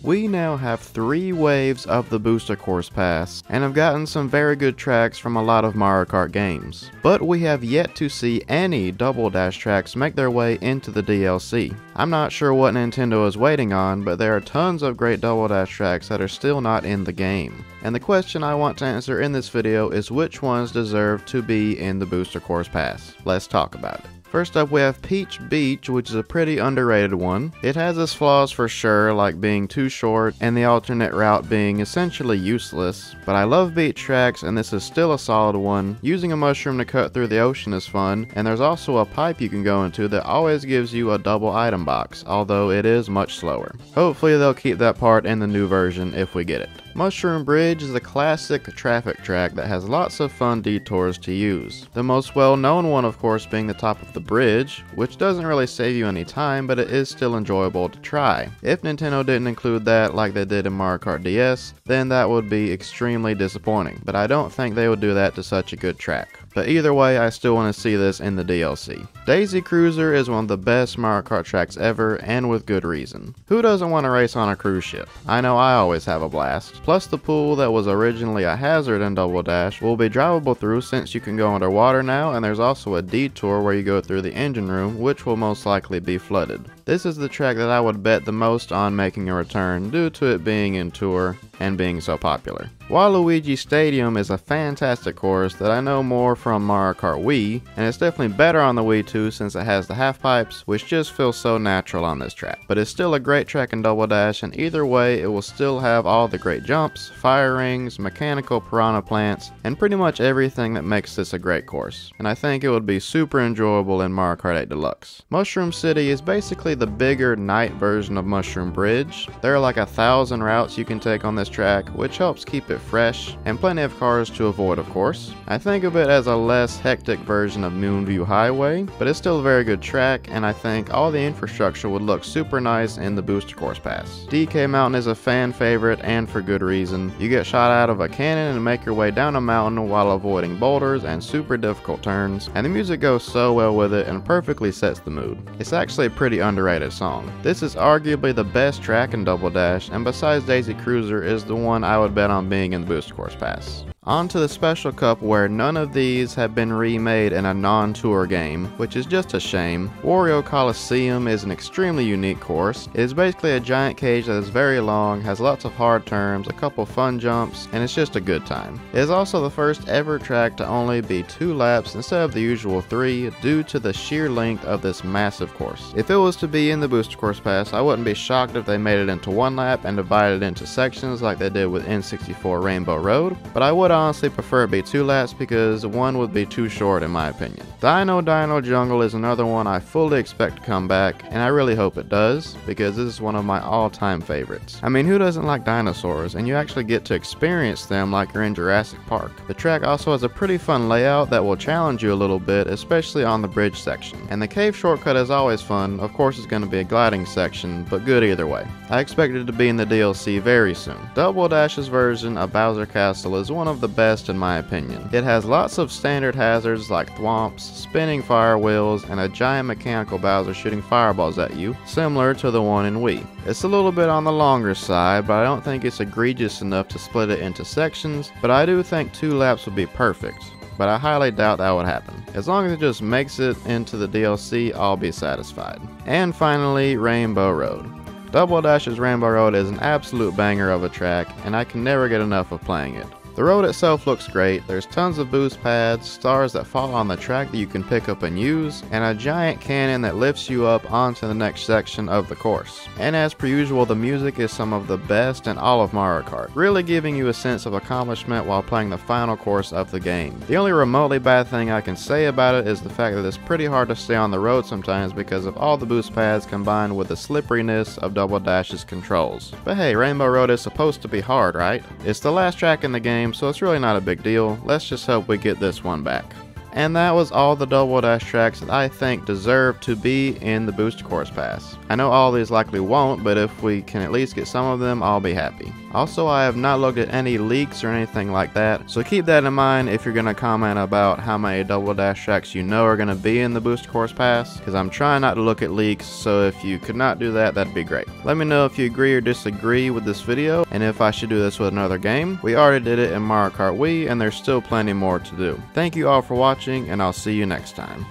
We now have 3 waves of the Booster Course Pass, and have gotten some very good tracks from a lot of Mario Kart games. But we have yet to see any Double Dash tracks make their way into the DLC. I'm not sure what Nintendo is waiting on, but there are tons of great Double Dash tracks that are still not in the game. And the question I want to answer in this video is which ones deserve to be in the Booster Course Pass. Let's talk about it. First up, we have Peach Beach, which is a pretty underrated one. It has its flaws for sure, like being too short and the alternate route being essentially useless, but I love beach tracks and this is still a solid one. Using a mushroom to cut through the ocean is fun, and there's also a pipe you can go into that always gives you a double item box, although it is much slower. Hopefully they'll keep that part in the new version if we get it. Mushroom Bridge is a classic traffic track that has lots of fun detours to use. The most well-known one, of course, being the top of the bridge, which doesn't really save you any time, but it is still enjoyable to try. If Nintendo didn't include that like they did in Mario Kart DS, then that would be extremely disappointing, but I don't think they would do that to such a good track. But either way, I still want to see this in the DLC. Daisy Cruiser is one of the best Mario Kart tracks ever, and with good reason. Who doesn't want to race on a cruise ship? I know I always have a blast. Plus the pool that was originally a hazard in Double Dash will be drivable through since you can go underwater now, and there's also a detour where you go through the engine room, which will most likely be flooded. This is the track that I would bet the most on making a return due to it being in Tour and being so popular. Waluigi Stadium is a fantastic course that I know more from Mario Kart Wii, and it's definitely better on the Wii too since it has the half pipes, which just feels so natural on this track. But it's still a great track in Double Dash, and either way it will still have all the great jumps, fire rings, mechanical piranha plants, and pretty much everything that makes this a great course. And I think it would be super enjoyable in Mario Kart 8 Deluxe. Mushroom City is basically the bigger night version of Mushroom Bridge. There are like 1,000 routes you can take on this track, which helps keep it fresh, and plenty of cars to avoid, of course. I think of it as a less hectic version of Moonview Highway, but it's still a very good track, and I think all the infrastructure would look super nice in the Booster Course Pass. DK Mountain is a fan favorite, and for good reason. You get shot out of a cannon and make your way down a mountain while avoiding boulders and super difficult turns, and the music goes so well with it and perfectly sets the mood. It's actually a pretty underrated song. This is arguably the best track in Double Dash, and besides Daisy Cruiser is the one I would bet on being in the Booster Course Pass. On to the Special Cup, where none of these have been remade in a non-tour game, which is just a shame. Wario Coliseum is an extremely unique course. It is basically a giant cage that is very long, has lots of hard turns, a couple fun jumps, and it's just a good time. It is also the first ever track to only be 2 laps instead of the usual 3 due to the sheer length of this massive course. If it was to be in the Booster Course Pass, I wouldn't be shocked if they made it into 1 lap and divided it into sections like they did with N64 Rainbow Road, but I would honestly prefer it be 2 laps because 1 would be too short in my opinion. Dino Jungle is another one I fully expect to come back, and I really hope it does because this is one of my all-time favorites. I mean, who doesn't like dinosaurs, and you actually get to experience them like you're in Jurassic Park. The track also has a pretty fun layout that will challenge you a little bit, especially on the bridge section. And the cave shortcut is always fun. Of course it's going to be a gliding section, but good either way. I expect it to be in the DLC very soon. Double Dash's version of Bowser Castle is one of the best in my opinion. It has lots of standard hazards like thwomps, spinning fire wheels, and a giant mechanical Bowser shooting fireballs at you, similar to the one in Wii. It's a little bit on the longer side, but I don't think it's egregious enough to split it into sections, but I do think 2 laps would be perfect. But I highly doubt that would happen. As long as it just makes it into the DLC, I'll be satisfied. And finally, Rainbow Road. Double Dash's Rainbow Road is an absolute banger of a track, and I can never get enough of playing it. The road itself looks great. There's tons of boost pads, stars that fall on the track that you can pick up and use, and a giant cannon that lifts you up onto the next section of the course. And as per usual, the music is some of the best in all of Mario Kart, really giving you a sense of accomplishment while playing the final course of the game. The only remotely bad thing I can say about it is the fact that it's pretty hard to stay on the road sometimes because of all the boost pads combined with the slipperiness of Double Dash's controls. But hey, Rainbow Road is supposed to be hard, right? It's the last track in the game, so it's really not a big deal. Let's just hope we get this one back. And that was all the Double Dash tracks that I think deserve to be in the Booster Course Pass. I know all these likely won't, but if we can at least get some of them, I'll be happy. Also, I have not looked at any leaks or anything like that, so keep that in mind if you're going to comment about how many Double Dash tracks you know are going to be in the Booster Course Pass, because I'm trying not to look at leaks, so if you could not do that, that'd be great. Let me know if you agree or disagree with this video, and if I should do this with another game. We already did it in Mario Kart Wii, and there's still plenty more to do. Thank you all for watching, and I'll see you next time.